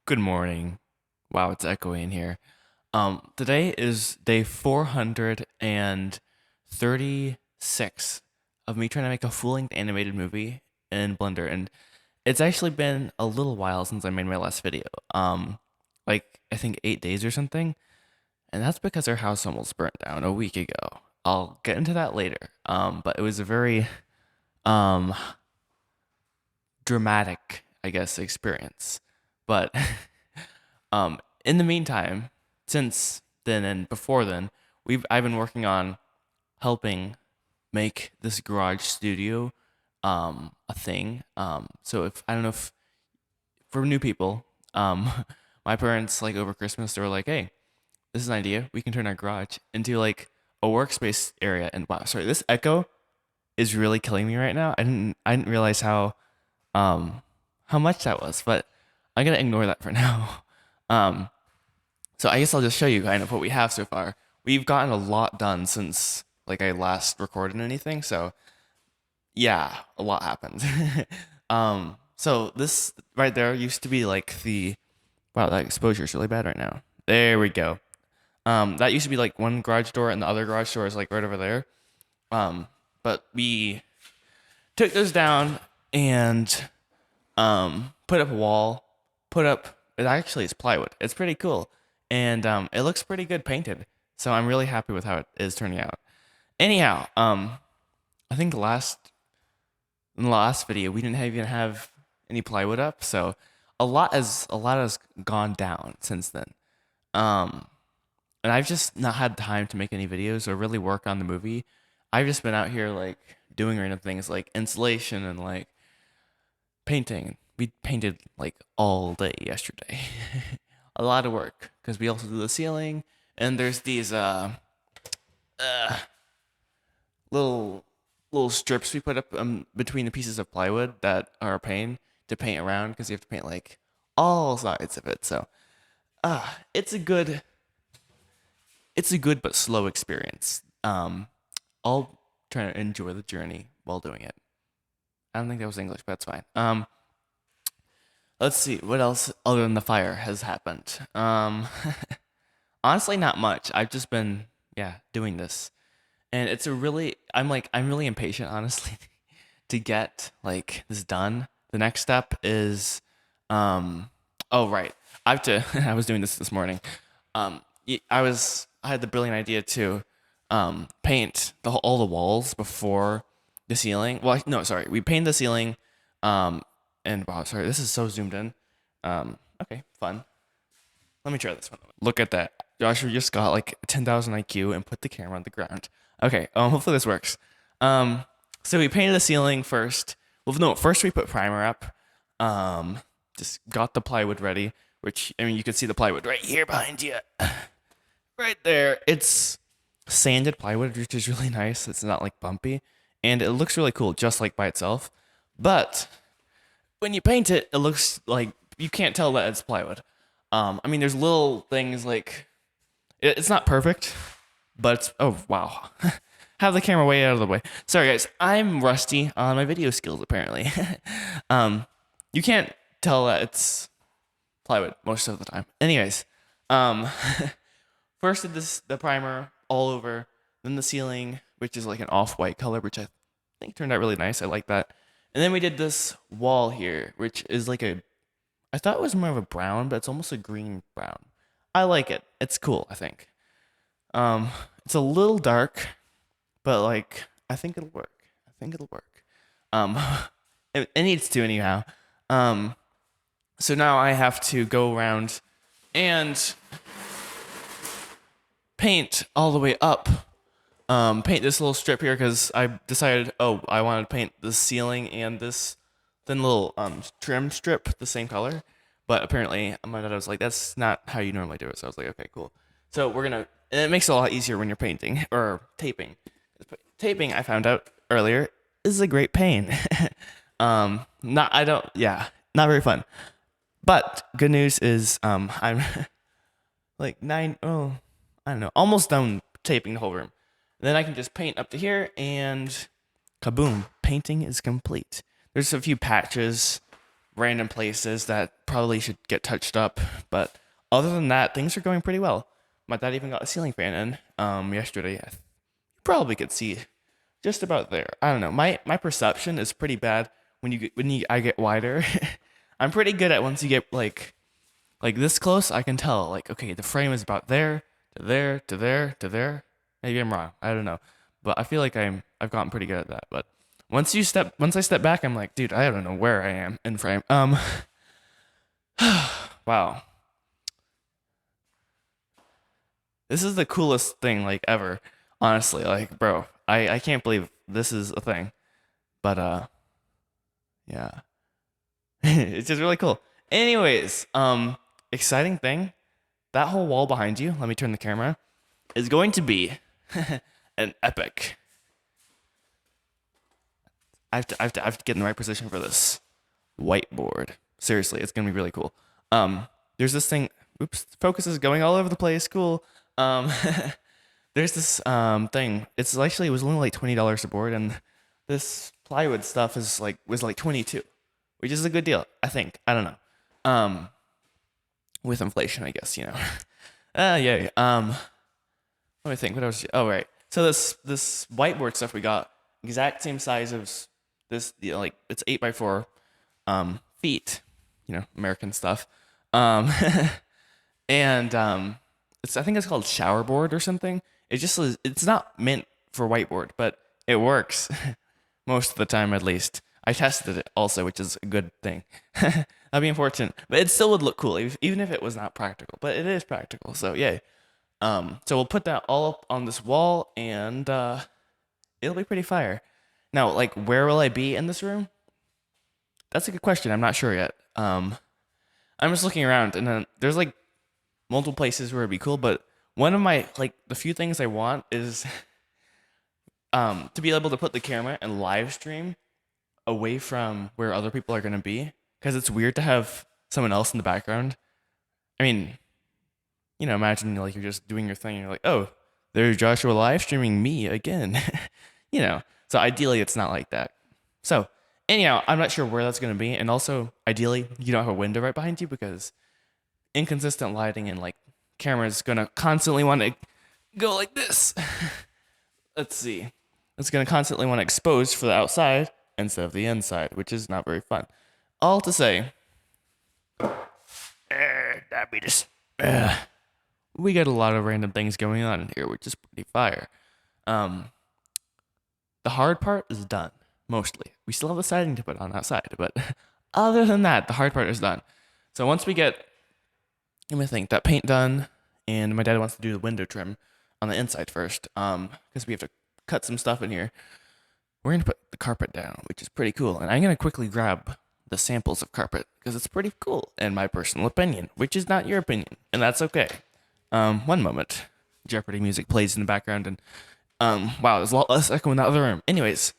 Good morning. Wow, it's echoing here. Today is day 436 of me trying to make a full-length animated movie in Blender, and it's actually been a little while since I made my last video. Like I think 8 days or something, and that's because our house almost burnt down a week ago. I'll get into that later. But it was a very um dramatic, I guess, experience. But in the meantime, since then and before then, I've been working on helping make this garage studio a thing. So if I don't know if for new people, my parents like over Christmas they were like, "Hey, this is an idea. We can turn our garage into like a workspace area." And wow, sorry, this echo is really killing me right now. I didn't realize um how much that was, but I'm gonna ignore that for now. Um, So I guess I'll just show you kind of what we have so far. We've gotten a lot done since like I last recorded anything. So yeah, a lot happened. So this right there used to be like the wow, that exposure is really bad right now. There we go. That used to be like one garage door and the other garage door is like right over there. But we took those down and put up a wall, put up it actually is plywood. It's pretty cool. And it looks pretty good painted. So I'm really happy with how it is turning out. Anyhow, I think in the last video we didn't even have any plywood up, so a lot has gone down since then. Um and I've just not had time to make any videos or really work on the movie. I've just been out here like doing random things like insulation and like painting. We painted like all day yesterday. A lot of work because we also do the ceiling and there's these uh little strips we put up between the pieces of plywood that are a pain to paint around because you have to paint like all sides of it. So it's a good but slow experience. I'll try to enjoy the journey while doing it. I don't think that was English, but that's fine. Let's see what else other than the fire has happened. Honestly, not much. I've just been doing this, and I'm really impatient, honestly, to get like this done. The next step is, oh right, I have to. I was doing this morning. I had the brilliant idea to paint all the walls before the ceiling. Well, no, sorry, we painted the ceiling. And wow, sorry, this is so zoomed in. Okay, fun. Let me try this one. Look at that. Joshua just got like 10,000 IQ and put the camera on the ground. Okay, hopefully this works. So we painted the ceiling first. Well, no, first we put primer up. Just got the plywood ready, which, I mean, you can see the plywood right here behind you. Right there. It's sanded plywood, which is really nice. It's not like bumpy. And it looks really cool just like by itself. But when you paint it, it looks like you can't tell that it's plywood. I mean, there's little things like it's not perfect, but it's, oh wow, have the camera way out of the way. Sorry guys, I'm rusty on my video skills apparently. You can't tell that it's plywood most of the time. Anyways, um, first did the primer all over, then the ceiling, which is like an off-white color, which I think turned out really nice. I like that. And then we did this wall here, which is like I thought it was more of a brown, but it's almost a green brown. I like it. It's cool, I think. Um, it's a little dark, but like I think it'll work. I think it'll work. Um, it needs to anyhow. Um, so now I have to go around and paint all the way up. Paint this little strip here because I decided, oh, I wanted to paint the ceiling and this thin little trim strip the same color. But apparently, my dad was like, that's not how you normally do it. So I was like, okay, cool. So and it makes it a lot easier when you're painting or taping. Taping, I found out earlier, is a great pain. Not very fun. But good news is, I'm like I don't know, almost done taping the whole room. Then I can just paint up to here and kaboom, painting is complete. There's a few patches random places that probably should get touched up. But other than that, things are going pretty well. My dad even got a ceiling fan in yesterday. You probably could see just about there. I don't know. My perception is pretty bad when I get wider. I'm pretty good at once you get like this close, I can tell like okay, the frame is about there to there to there to there. Maybe I'm wrong. I don't know. But I feel like I've gotten pretty good at that. But once I step back, I'm like, dude, I don't know where I am in frame. Wow. This is the coolest thing like ever. Honestly, like bro, I can't believe this is a thing. But yeah. It's just really cool. Anyways, exciting thing. That whole wall behind you, let me turn the camera, is going to be an epic. I have to get in the right position for this whiteboard. Seriously, it's gonna be really cool. There's this thing. Oops, focus is going all over the place. Cool. Um, there's this thing. It was only like $20 a board, and this plywood stuff was like 22, which is a good deal. I think. I don't know. Um, with inflation, I guess you know. Yeah. Let me think. What else? Oh, right. So this whiteboard stuff we got exact same size as this. You know, like it's 8 by 4 feet. You know, American stuff. Um, and I think it's called shower board or something. It's not meant for whiteboard, but it works most of the time at least. I tested it also, which is a good thing. That'd be important, but it still would look cool even if it was not practical. But it is practical, so yay. So we'll put that all up on this wall, and it'll be pretty fire. Now, like, where will I be in this room? That's a good question. I'm not sure yet. I'm just looking around, and then there's like multiple places where it'd be cool. But one of my like the few things I want is to be able to put the camera and live stream away from where other people are gonna be, because it's weird to have someone else in the background. I mean, you know, imagine like you're just doing your thing and you're like, oh, there's Joshua live streaming me again. You know, so ideally it's not like that. So anyhow, I'm not sure where that's gonna be, and also ideally you don't have a window right behind you because inconsistent lighting and like camera's gonna constantly want to go like this. Let's see, it's gonna constantly want to expose for the outside instead of the inside, which is not very fun. All to say, diabetes. We got a lot of random things going on in here, which is pretty fire. Um, the hard part is done, mostly. We still have the siding to put on outside, but other than that, the hard part is done. So once we get, let me think, that paint done, and my dad wants to do the window trim on the inside first, because we have to cut some stuff in here. We're gonna put the carpet down, which is pretty cool, and I'm gonna quickly grab the samples of carpet because it's pretty cool in my personal opinion, which is not your opinion, and that's okay. One moment. Jeopardy music plays in the background, and wow, there's a lot less echo in the other room. Anyways,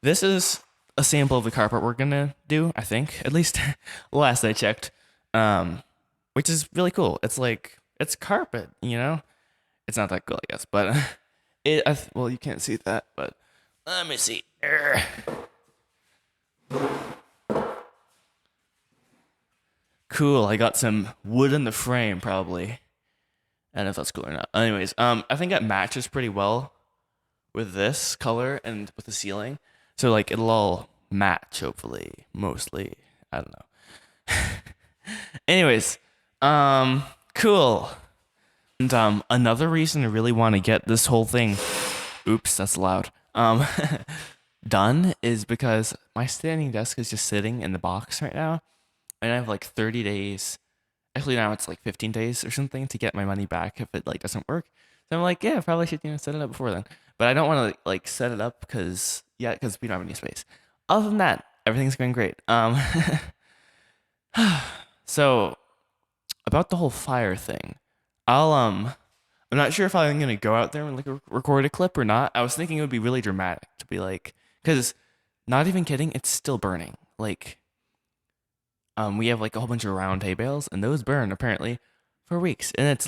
this is a sample of the carpet we're gonna do. I think, at least last I checked, which is really cool. It's carpet, you know. It's not that cool, I guess, but well, you can't see that, but let me see. Cool. I got some wood in the frame, probably. I don't know if that's cool or not. Anyways, I think it matches pretty well with this color and with the ceiling. So like it'll all match, hopefully, mostly. I don't know. Anyways, cool. And another reason I really want to get this whole thing, oops, that's loud. Done is because my standing desk is just sitting in the box right now, and I have like 30 days. Actually, now it's like 15 days or something to get my money back if it like doesn't work. So I'm like, yeah, probably should set it up before then. But I don't want to like set it up because we don't have any space. Other than that, everything's going great. So about the whole fire thing, I'm not sure if I'm gonna go out there and like record a clip or not. I was thinking it would be really dramatic to be like, because not even kidding, it's still burning. Like, we have like a whole bunch of round hay bales, and those burn apparently for weeks, and it's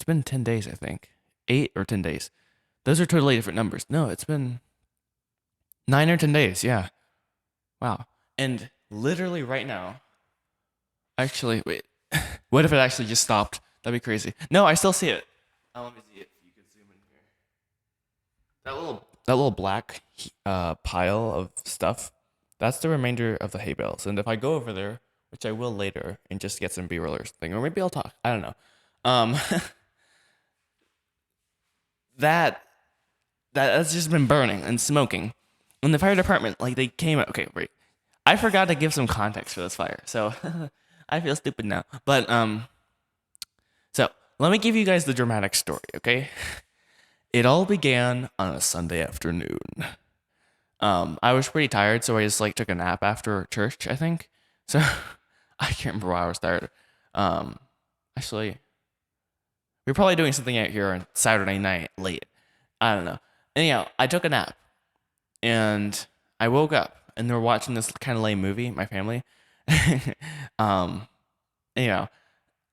been 10 days, I think, 8 or 10 days. Those are totally different numbers. No, it's been 9 or 10 days. Yeah. Wow. And literally right now, actually, wait. What if it actually just stopped? That'd be crazy. No, I still see it. Let me see if you could zoom in here. That little black pile of stuff. That's the remainder of the hay bales. And if I go over there, which I will later, and just get some B-roll or something, or maybe I'll talk. I don't know. Um, that that's just been burning and smoking. And the fire department, like they came. Okay, wait. I forgot to give some context for this fire, so I feel stupid now. But so let me give you guys the dramatic story, okay? It all began on a Sunday afternoon. I was pretty tired, so I just like took a nap after church, I think. So I can't remember why I was tired. Um, Actually, we were probably doing something out here on Saturday night late. I don't know. Anyhow, I took a nap and I woke up and they were watching this kind of lame movie, my family. um, anyhow,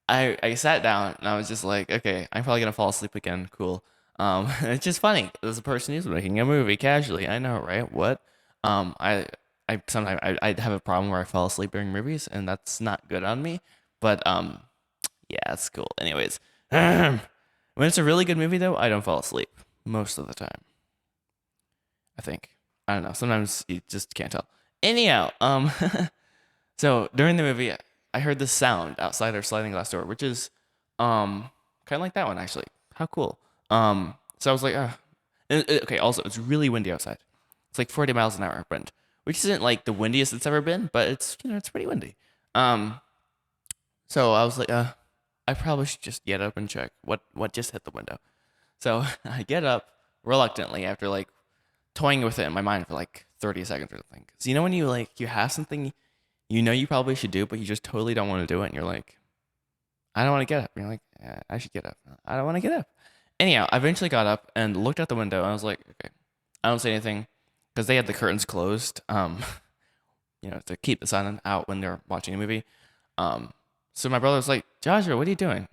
I sat down and I was just like, okay, I'm probably gonna fall asleep again. Cool. It's just funny. There's a person who's making a movie casually. I know, right? What? I sometimes I have a problem where I fall asleep during movies, and that's not good on me. But yeah, it's cool. Anyways, when it's a really good movie though, I don't fall asleep most of the time. I think. I don't know. Sometimes you just can't tell. Anyhow, so during the movie, I heard this sound outside our sliding glass door, which is kind of like that one actually. How cool. So I was like, okay. Also, it's really windy outside. It's like 40 miles an hour wind, which isn't like the windiest it's ever been, but it's it's pretty windy. Um, so I was like, I probably should just get up and check what just hit the window. So I get up reluctantly after like toying with it in my mind for like 30 seconds or something. Cause you know when you like you have something you know you probably should do, but you just totally don't want to do it, and you're like, I don't want to get up. And you're like, I should get up. I don't want to get up. Anyhow, I eventually got up and looked out the window, and I was like, okay, I don't say anything because they had the curtains closed, to keep the sun out when they're watching a movie. So my brother was like, Joshua, what are you doing?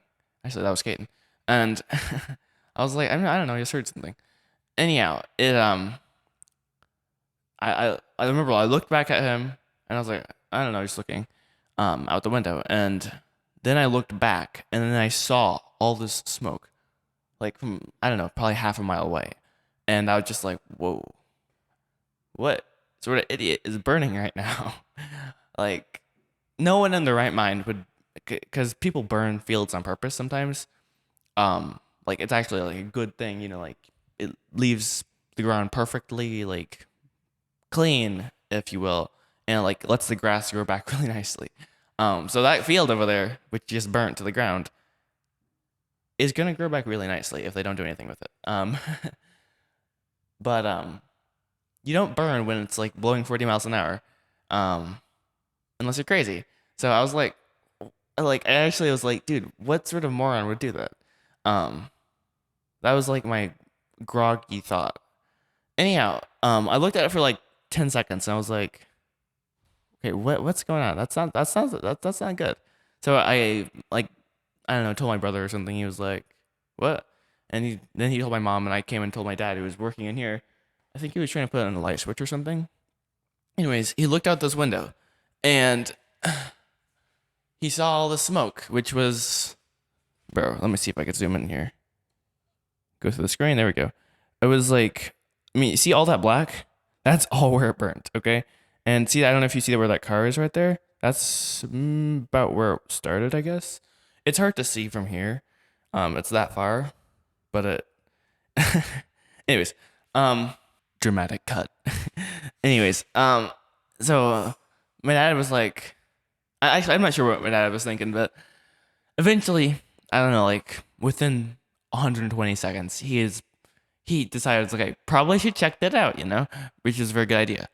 I said, I was skating, and I was like, I don't know, I just heard something. Anyhow, I remember I looked back at him and I was like, I don't know, just looking out the window. And then I looked back and then I saw all this smoke, like from, I don't know, probably half a mile away. And I was just like, whoa, what sort of idiot is burning right now? Like, no one in their right mind would, because people burn fields on purpose sometimes. Like, it's actually like a good thing, like it leaves the ground perfectly, like clean, if you will, and like lets the grass grow back really nicely. So that field over there, which just burnt to the ground, is gonna grow back really nicely if they don't do anything with it. But you don't burn when it's like blowing 40 miles an hour, um, unless you're crazy. So I was like I actually was like, dude, what sort of moron would do that? Um, that was like my groggy thought. Anyhow, I looked at it for like 10 seconds and I was like, okay, what's going on? That's not good. So I like I don't know, told my brother or something. He was like, what? And then he told my mom, and I came and told my dad who was working in here. I think he was trying to put on a light switch or something. Anyways, he looked out this window and he saw all the smoke, which was, bro, let me see if I could zoom in here. Go through the screen. There we go. It was like, I mean, you see all that black? That's all where it burnt, okay? And see, I don't know if you see where that car is right there. That's about where it started, I guess. It's hard to see from here. It's that far, but anyways, dramatic cut. Anyways, so my dad was like, I'm not sure what my dad was thinking, but eventually, I don't know, like within 120 seconds, he decided, okay, probably should check that out, which is a very good idea.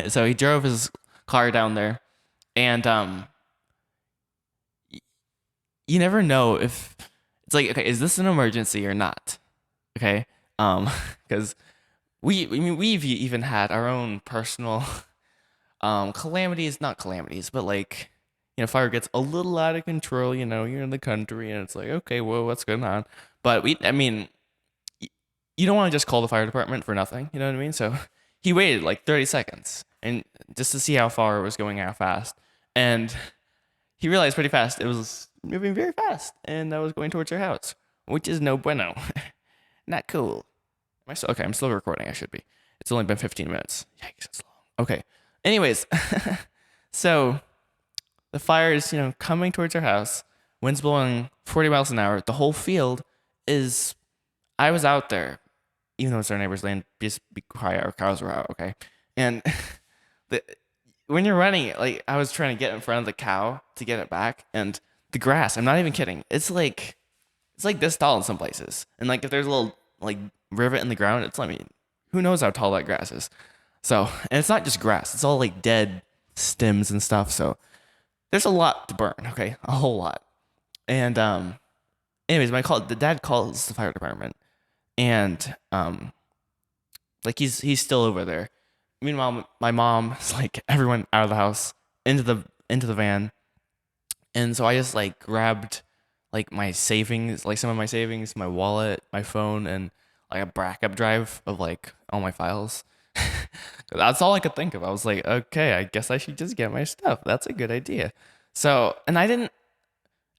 So he drove his car down there, and you never know if it's like, okay, is this an emergency or not? Okay, because we've even had our own personal calamities, not calamities, but like, fire gets a little out of control. You're in the country, and it's like, okay, well, what's going on? But I mean, you don't want to just call the fire department for nothing. You know what I mean? So he waited like 30 seconds and just to see how far it was going, how fast. And he realized pretty fast it was moving very fast and I was going towards your house, which is no bueno. Not cool. Am I still, okay, I'm still recording. I should be. It's only been 15 minutes. Yikes, it's long. Okay. Anyways, so the fire is, coming towards our house. Wind's blowing 40 miles an hour. The whole field is. I was out there, even though it's our neighbor's land. Just be quiet. Our cows were out, okay? And the, when you're running, like I was trying to get in front of the cow to get it back, and the grass. I'm not even kidding. It's like this tall in some places, and like if there's a little like rivet in the ground, it's, I mean, who knows how tall that grass is. So, and it's not just grass, it's all like dead stems and stuff. So there's a lot to burn, okay? A whole lot. And anyways, the dad calls the fire department, and like he's still over there. Meanwhile, my mom is like everyone out of the house into the van. And so I just like grabbed like my savings, like some of my savings, my wallet, my phone, and like a backup drive of like all my files. That's all I could think of. I was like, okay, I guess I should just get my stuff. That's a good idea. So, and I didn't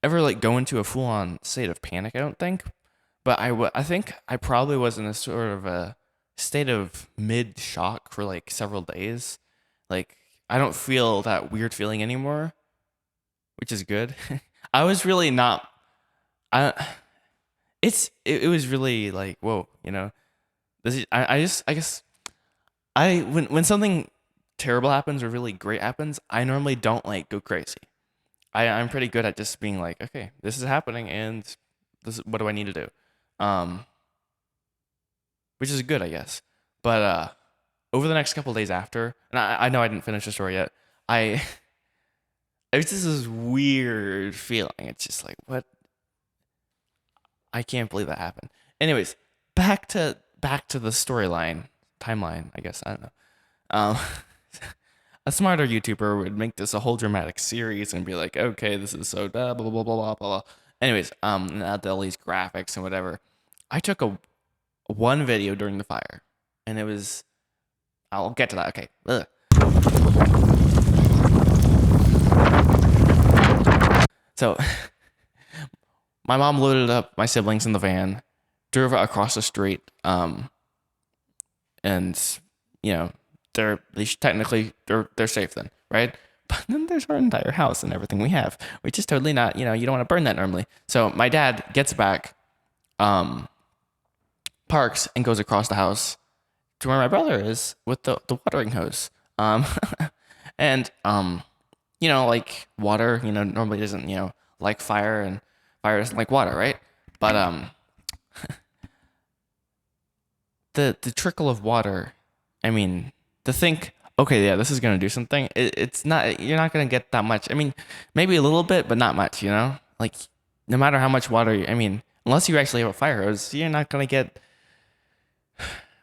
ever like go into a full on state of panic, I don't think. But I think I probably was in a sort of a state of mid shock for like several days. Like, I don't feel that weird feeling anymore, which is good. I was really not. I. It was really like, whoa, This is, I guess when something terrible happens or really great happens, I normally don't like go crazy. I'm pretty good at just being like, okay, this is happening, and what do I need to do? Um, which is good, I guess. But over the next couple of days after, and I know I didn't finish the story yet. I It's just this weird feeling. It's just like, what? I can't believe that happened. Anyways, back to the storyline, timeline. I guess I don't know. Um, a smarter YouTuber would make this a whole dramatic series and be like, okay, this is so blah blah blah blah blah blah. Anyways, add all these graphics and whatever. I took a one video during the fire, and it was. I'll get to that. Okay. Ugh. So, my mom loaded up my siblings in the van, drove across the street, and they're safe then, right? But then there's our entire house and everything we have, which is totally not, you don't want to burn that normally. So my dad gets back, parks and goes across the house to where my brother is with the watering hose. And like water, normally doesn't, like fire, and fire doesn't like water, right? But the trickle of water, I mean, to think, okay, yeah, this is gonna do something. It's not. You're not gonna get that much. I mean, maybe a little bit, but not much. Like no matter how much water. I mean, unless you actually have a fire hose, you're not gonna get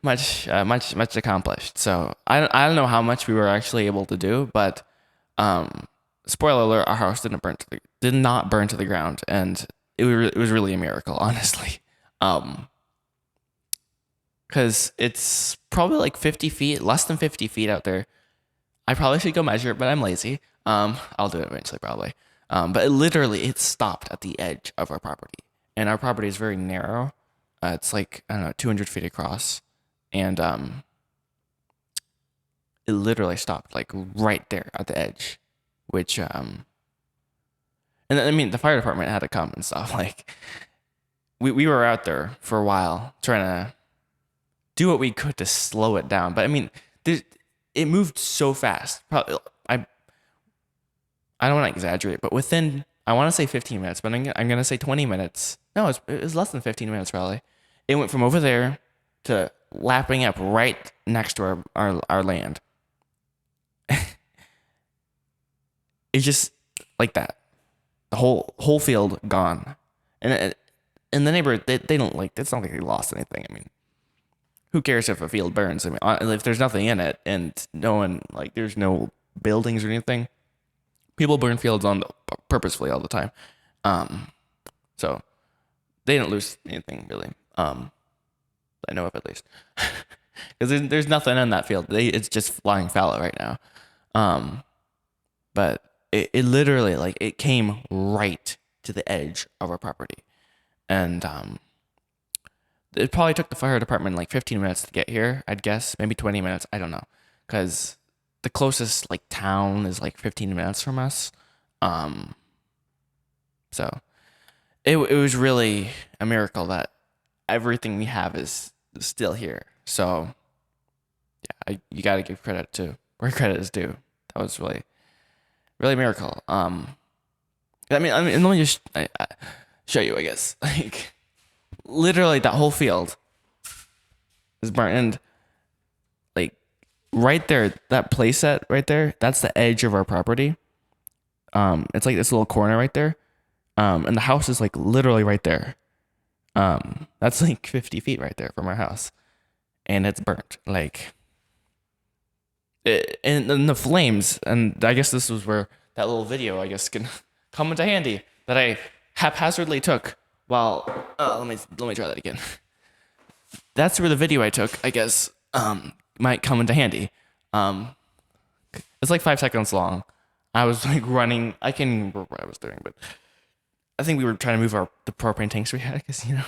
much accomplished. So I don't know how much we were actually able to do, but spoiler alert, our house did not burn to the ground, and it was really a miracle, honestly. Because it's probably like 50 feet, less than 50 feet out there. I probably should go measure it, but I'm lazy. I'll do it eventually, probably. But it stopped at the edge of our property, and our property is very narrow. It's like, I don't know, 200 feet across, and it literally stopped like right there at the edge, which and I mean the fire department had to come and stuff. Like we were out there for a while trying to do what we could to slow it down. But I mean, it moved so fast. Probably, I don't want to exaggerate, but within, I want to say 15 minutes, but I'm going to say 20 minutes. No, it was less than 15 minutes probably. It went from over there to lapping up right next to our land. It's just like that. The whole field gone. And the neighborhood, they don't like, it's not like they lost anything. I mean, who cares if a field burns? I mean, if there's nothing in it and no one, like, there's no buildings or anything, people burn fields purposefully all the time. So they didn't lose anything really. I know of, at least. because there's nothing in that field. It's just flying fallow right now. Um, but it literally like it came right to the edge of our property, and it probably took the fire department like 15 minutes to get here. I'd guess maybe 20 minutes. I don't know, because the closest like town is like 15 minutes from us. Um, so it was really a miracle that everything we have is still here. So yeah, you got to give credit to where credit is due. That was really a miracle. I mean, let me just show you. I guess like literally that whole field is burnt, and like right there, that place set right there, that's the edge of our property. It's like this little corner right there. And the house is like literally right there. That's like 50 feet right there from our house, and it's burnt. Like, and then the flames, and I guess this was where that little video, I guess, can come into handy that I haphazardly took while. Let me try that again. That's where the video I took, I guess, might come into handy. It's like 5 seconds long. I was like running. I can't even remember what I was doing, but I think we were trying to move the propane tanks we had because fire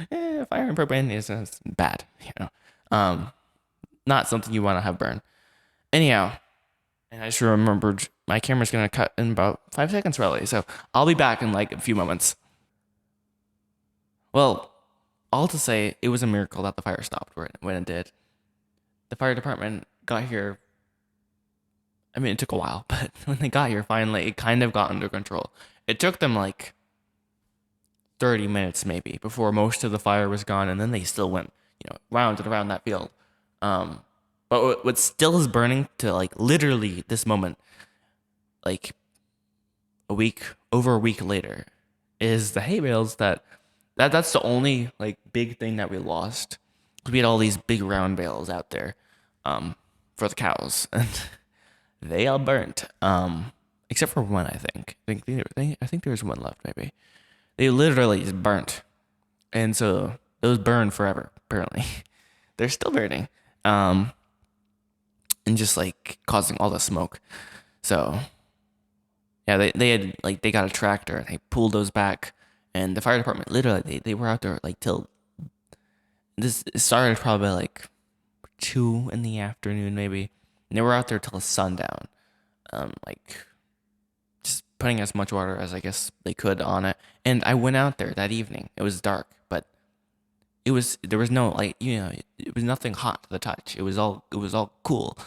and propane is bad. Not something you want to have burn. Anyhow, and I just remembered my camera's gonna cut in about 5 seconds probably, so I'll be back in like a few moments. Well, all to say, it was a miracle that the fire stopped when it did. The fire department got here. I mean, it took a while, but when they got here, finally, it kind of got under control. It took them like 30 minutes maybe before most of the fire was gone, and then they still went, round and around that field. But what still is burning to like literally this moment, like over a week later, is the hay bales that's the only like big thing that we lost. We had all these big round bales out there, for the cows, and they all burnt. Except for one, I think. I think there was one left, maybe. They literally just burnt, and so those burn forever. Apparently, they're still burning, and just like causing all the smoke. So yeah, they got a tractor and they pulled those back, and the fire department literally they were out there like till this started probably like 2 in the afternoon maybe, and they were out there till sundown, like just putting as much water as I guess they could on it. And I went out there that evening. It was dark, but there was no like it was nothing hot to the touch. It was all cool.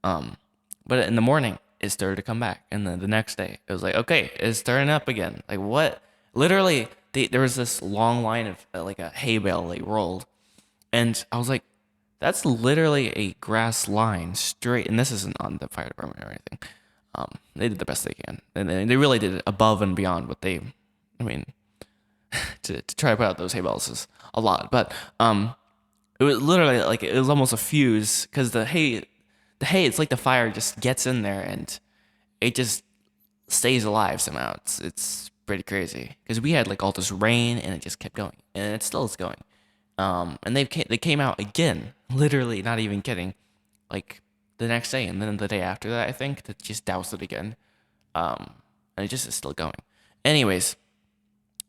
But in the morning it started to come back, and then the next day it was like okay, it's starting up again. Like what? Literally, there was this long line of like a hay bale like rolled, and I was like, that's literally a grass line straight. And this isn't on the fire department or anything. They did the best they can, and they really did it above and beyond what they. I mean, to try to put out those hay bales is a lot, but it was literally like it was almost a fuse because the hay, it's like the fire just gets in there and it just stays alive somehow. It's pretty crazy because we had like all this rain and it just kept going, and it still is going. And they came out again, literally not even kidding, like the next day, and then the day after that, I think, to just douse it again. And it just is still going. Anyways,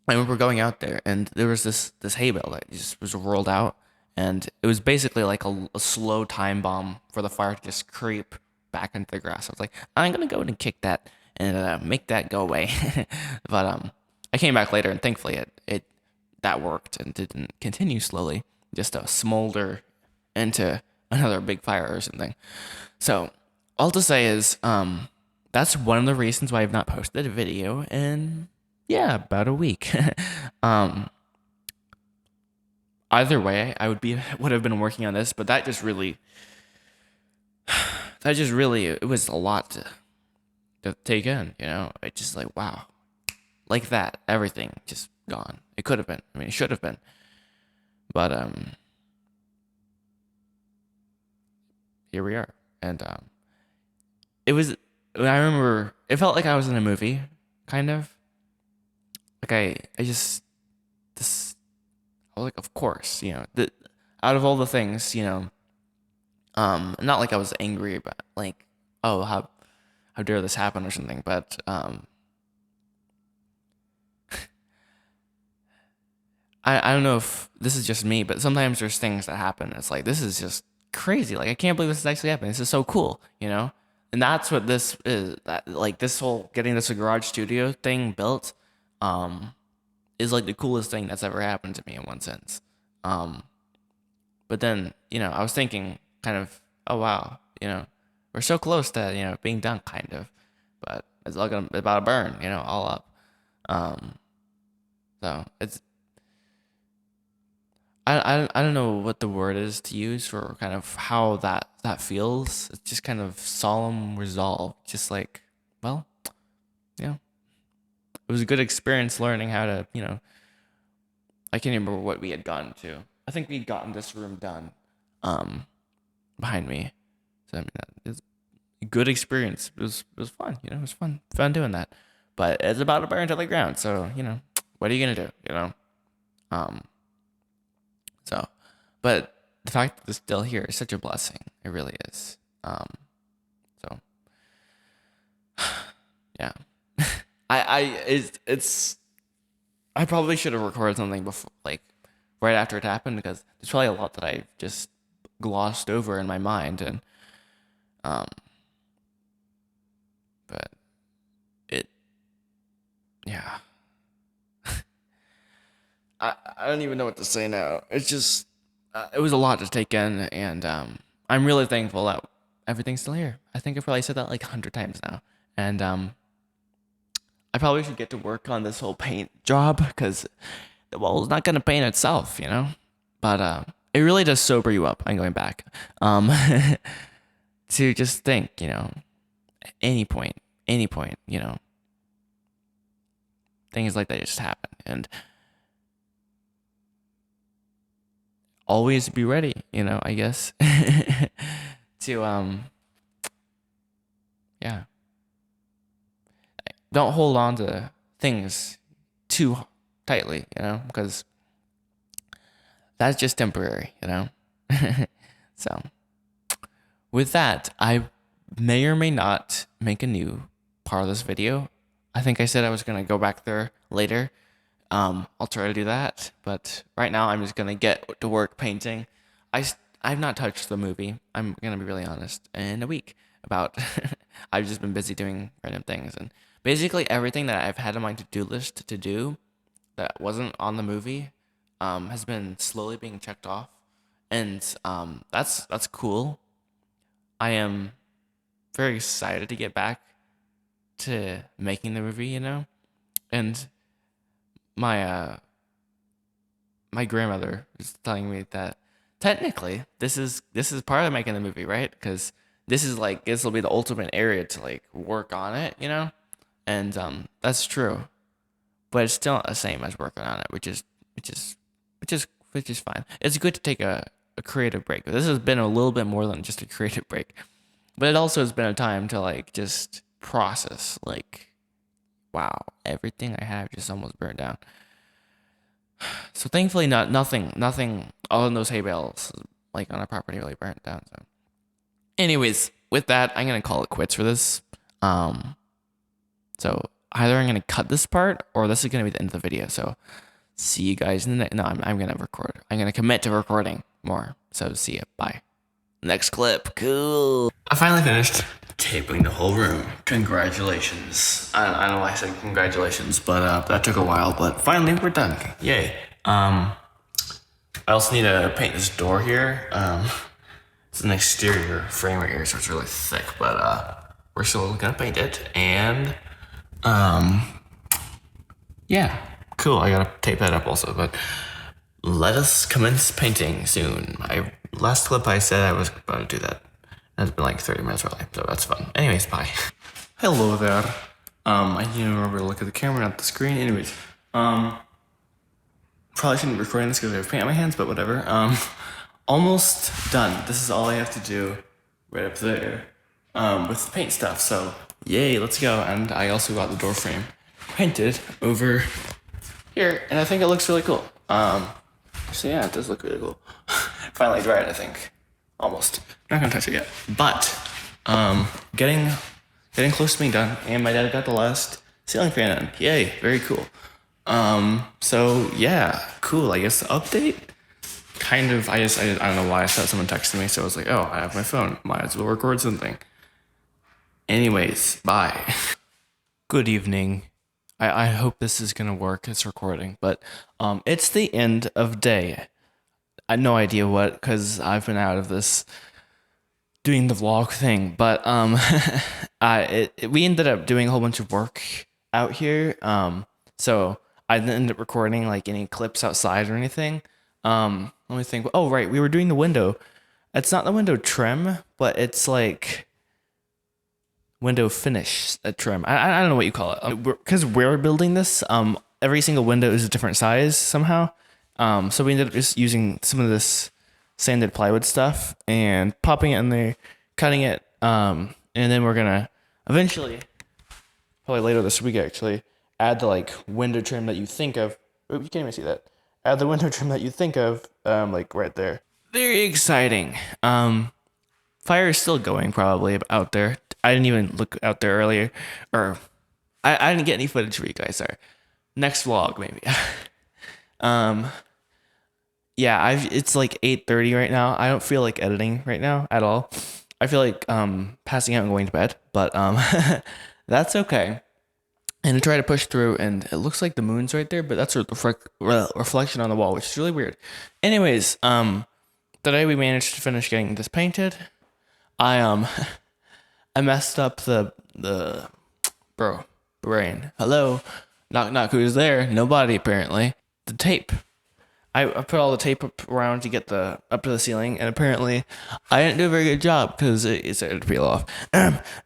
I remember going out there, and there was this hay bale that just was rolled out, and it was basically like a slow time bomb for the fire to just creep back into the grass. I was like, I'm gonna go and kick that and make that go away. But I came back later, and thankfully it that worked and didn't continue slowly, just to smolder into another big fire or something. So all to say is, that's one of the reasons why I've not posted a video in about a week. Either way, I would have been working on this, but that just really it was a lot to take in. It's just like wow, like that, everything just gone. It could have been. I mean, it should have been. But here we are, and it was. I remember it felt like I was in a movie, kind of. Like I just this. I was like, of course, out of all the things, Not like I was angry about like, oh, how dare this happen or something, but I don't know if this is just me, but sometimes there's things that happen. It's like, this is just crazy. Like, I can't believe this is actually happening. This is so cool, you know? And that's what this is. That, like, this whole getting this garage studio thing built is like the coolest thing that's ever happened to me in one sense. Um, but then, I was thinking kind of, oh, wow, we're so close to, being done kind of. But it's all gonna about to burn, all up. Um, so it's I don't know what the word is to use for kind of how that feels. It's just kind of solemn resolve. Just like, well, yeah, it was a good experience learning how to, I can't remember what we had gotten to. I think we'd gotten this room done, um, behind me. So I mean, it's a good experience. It was fun. It was fun doing that. But it's about to burn to the ground. So what are you gonna do? Um, So, but the fact that it's still here is such a blessing. It really is. So yeah, it's I probably should have recorded something before, like right after it happened, because there's probably a lot that I just glossed over in my mind, and um, but it, yeah, I don't even know what to say now. It's just it was a lot to take in, and I'm really thankful that everything's still here. I think I've probably said that like 100 times now, and I probably should get to work on this whole paint job because the wall is not gonna paint itself. But it really does sober you up. I'm going back, to just think, any point, things like that just happen, and always be ready. I guess to yeah, don't hold on to things too tightly, because that's just temporary. So, with that, I may or may not make a new part of this video. I think I said I was going to go back there later. I'll try to do that, but right now I'm just going to get to work painting. I've not touched the movie, I'm going to be really honest, in a week. About I've just been busy doing random things, and basically everything that I've had on my to-do list to do that wasn't on the movie has been slowly being checked off, and that's cool. I am very excited to get back to making the movie. And my my grandmother was telling me that technically this is part of making the movie, right? Because this will be the ultimate area to like work on it. And that's true, but it's still not the same as working on it, which is fine. It's good to take a creative break. This has been a little bit more than just a creative break, but it also has been a time to like just process, like, wow, everything I have just almost burned down. So thankfully, nothing all in those hay bales like on our property really burnt down. So, anyways, with that, I'm gonna call it quits for this. So either I'm gonna cut this part or this is gonna be the end of the video. So see you guys in the next. No, I'm gonna record. I'm gonna commit to recording more. So see ya. Bye. Next clip. Cool. I finally finished taping the whole room. Congratulations. I don't know why I said congratulations, but that took a while. But finally, we're done. Yay. I also need to paint this door here. It's an exterior frame right here, so it's really thick. But we're still gonna paint it, and yeah, cool. I gotta tape that up also, but let us commence painting soon. Last clip I said I was about to do that. It's been like 30 minutes early, so that's fun. Anyways, bye. Hello there. I need to remember to look at the camera, not the screen. Anyways, probably shouldn't be recording this because I have paint on my hands, but whatever. Almost done. This is all I have to do right up there, with the paint stuff. So yay, let's go. And I also got the door frame painted over here, and I think it looks really cool. So yeah, it does look really cool. Finally dried, I think. Almost. Not gonna touch it yet. But getting close to being done, and my dad got the last ceiling fan in. Yay, very cool. So yeah, cool. I guess the update. Kind of. I don't know why I thought someone texted me, so I was like, oh, I have my phone. Might as well record something. Anyways, bye. Good evening. I hope this is gonna work. It's recording, but it's the end of day. I had no idea what, because I've been out of this doing the vlog thing, but we ended up doing a whole bunch of work out here. So I didn't end up recording like any clips outside or anything. Let me think. Oh right, we were doing the window. It's not the window trim, but it's like window finish trim. I don't know what you call it. Because we're building this. Every single window is a different size somehow. So we ended up just using some of this sanded plywood stuff and popping it in there, cutting it, and then we're gonna eventually, probably later this week actually, add the like window trim that you think of. Oh, you can't even see that. Add the window trim that you think of, like right there. Very exciting. Fire is still going probably out there. I didn't even look out there earlier, or I didn't get any footage for you guys. Sorry. Next vlog maybe. Yeah, it's like 8:30 right now. I don't feel like editing right now at all. I feel like passing out and going to bed, but that's okay. And I try to push through, and it looks like the moon's right there, but that's a reflection on the wall, which is really weird. Anyways, today we managed to finish getting this painted. I I messed up the brain. Hello, knock knock. Who's there? Nobody apparently. The tape. I put all the tape up around to get up to the ceiling, and apparently I didn't do a very good job because it started to peel off.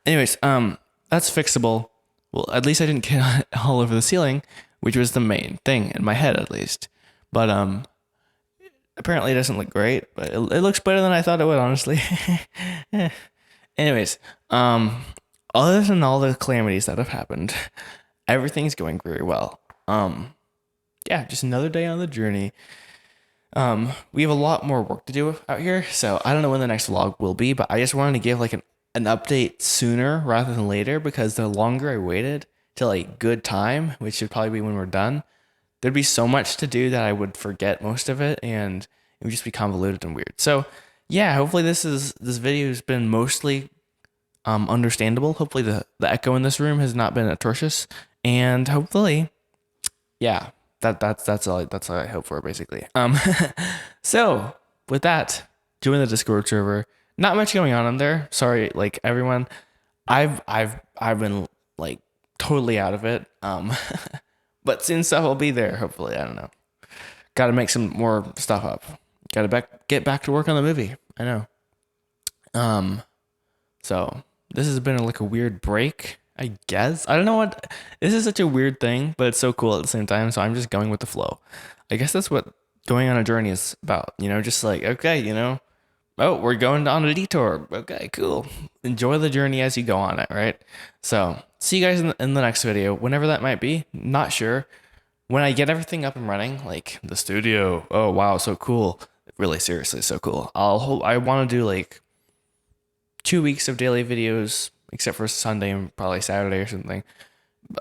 Anyways, that's fixable. Well, at least I didn't get it all over the ceiling, which was the main thing in my head, at least. But apparently it doesn't look great, but it looks better than I thought it would, honestly. Anyways, other than all the calamities that have happened, everything's going very well. Yeah, just another day on the journey. We have a lot more work to do out here, so I don't know when the next vlog will be, but I just wanted to give like an update sooner rather than later, because the longer I waited till a good time, which should probably be when we're done, there'd be so much to do that I would forget most of it, and it would just be convoluted and weird. So yeah, hopefully this video has been mostly understandable. Hopefully the echo in this room has not been atrocious, and hopefully, yeah, that's all I hope for, basically. So with that, join the Discord server. Not much going on in there. Sorry, like everyone. I've been like totally out of it. But soon stuff will be there. Hopefully, I don't know. Got to make some more stuff up. Got to get back to work on the movie. I know. So this has been like a weird break, I guess. I don't know what. This is such a weird thing, but it's so cool at the same time. So I'm just going with the flow. I guess that's what going on a journey is about. You know, just like, okay, you know, oh, we're going on a detour. Okay, cool. Enjoy the journey as you go on it, right? So see you guys in the next video, whenever that might be. Not sure. When I get everything up and running, like the studio. Oh wow, so cool. Really, seriously, so cool. I want to do like 2 weeks of daily videos, except for Sunday and probably Saturday or something.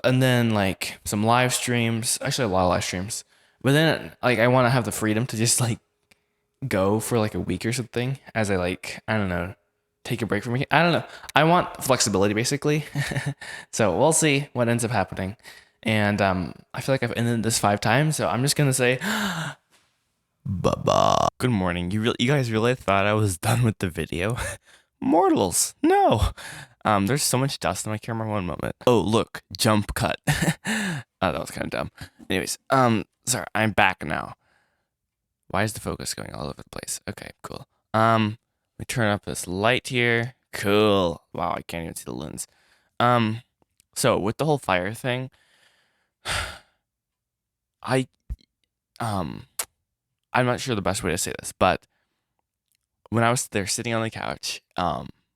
And then like some live streams. Actually, a lot of live streams. But then like I want to have the freedom to just like go for like a week or something as I like, I don't know, take a break from me. I don't know. I want flexibility basically. So we'll see what ends up happening. And I feel like I've ended this 5 times, so I'm just gonna say bye-bye. Good morning. You guys really thought I was done with the video? Mortals, no. There's so much dust on my camera. One moment. Oh, look, jump cut. Oh, that was kind of dumb. Anyways, sorry, I'm back now. Why is the focus going all over the place? Okay, cool. Let me turn up this light here. Cool. Wow, I can't even see the lens. So with the whole fire thing, I'm not sure the best way to say this, but when I was there sitting on the couch,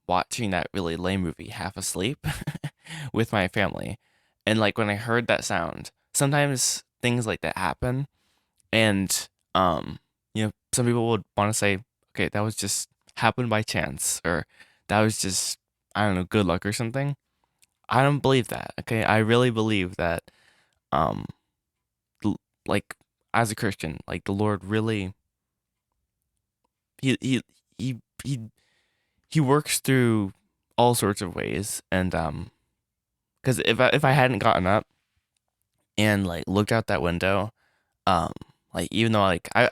watching that really lame movie, half asleep, with my family, and like when I heard that sound, sometimes things like that happen, and you know, some people would want to say, okay, that was just happened by chance or that was just, I don't know, good luck or something. I don't believe that. Okay, I really believe that, um, like as a Christian, like the Lord really, he he he he he works through all sorts of ways, and because if I hadn't gotten up and like looked out that window, um, like even though like I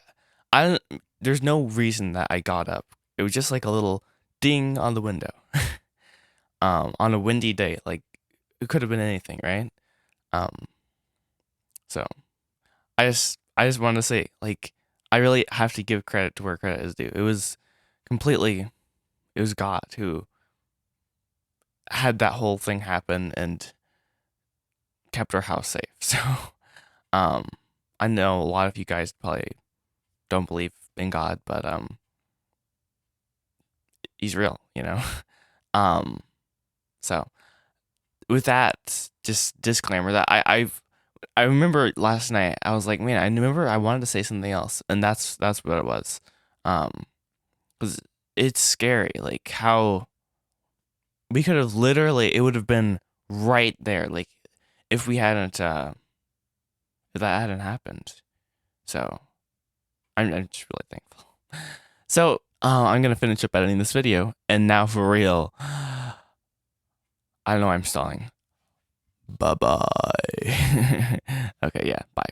there's no reason that I got up. It was just like a little ding on the window, on a windy day. Like it could have been anything, right? Um, so I just wanted to say, like, I really have to give credit to where credit is due. Completely, it was God who had that whole thing happen and kept our house safe. So, um, I know a lot of you guys probably don't believe in God, but he's real, you know. Um, so with that, just disclaimer that I remember last night I was like, man, I remember I wanted to say something else, and that's what it was. Um, because it's scary, like how we could have literally, it would have been right there, like if we hadn't, if that hadn't happened. So I'm just really thankful. So I'm gonna finish up editing this video, and now for real, I don't know why I'm stalling. Bye bye. Okay, yeah, bye.